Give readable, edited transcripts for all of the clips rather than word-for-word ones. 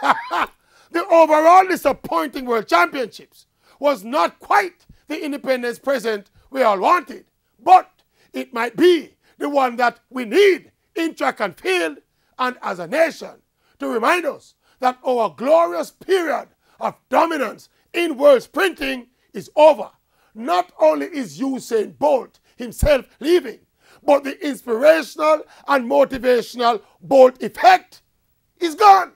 The overall disappointing World Championships was not quite the independence present we all wanted, but it might be the one that we need in track and field and as a nation to remind us that our glorious period of dominance in world sprinting is over. Not only is Usain Bolt himself leaving, but the inspirational and motivational Bolt effect is gone.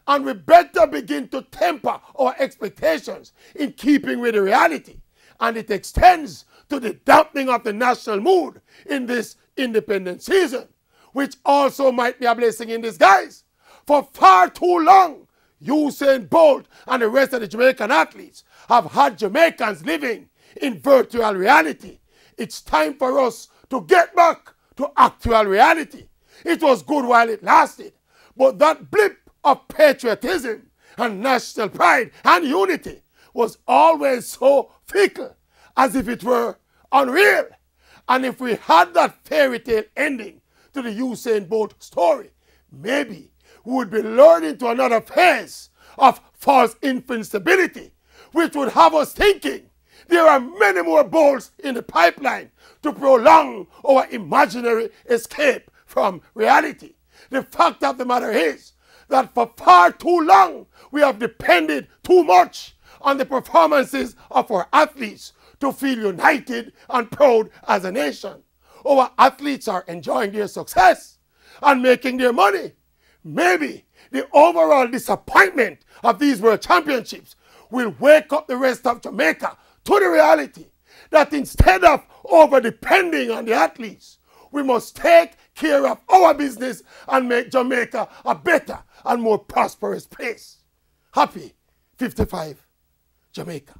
And we better begin to temper our expectations in keeping with the reality. And it extends to the dampening of the national mood in this independent season, which also might be a blessing in disguise. For far too long, Usain Bolt and the rest of the Jamaican athletes have had Jamaicans living in virtual reality. It's time for us to get back to actual reality. It was good while it lasted, but that blip of patriotism and national pride and unity was always so fickle, as if it were unreal. And if we had that fairy tale ending to the Usain Bolt story, maybe we would be lured to another phase of false invincibility, which would have us thinking there are many more Bolts in the pipeline to prolong our imaginary escape from reality. The fact of the matter is that for far too long we have depended too much on the performances of our athletes to feel united and proud as a nation. Our athletes are enjoying their success and making their money. Maybe the overall disappointment of these World Championships will wake up the rest of Jamaica to the reality that instead of over-depending on the athletes, we must take care of our business and make Jamaica a better and more prosperous place. Happy 55, Jamaica.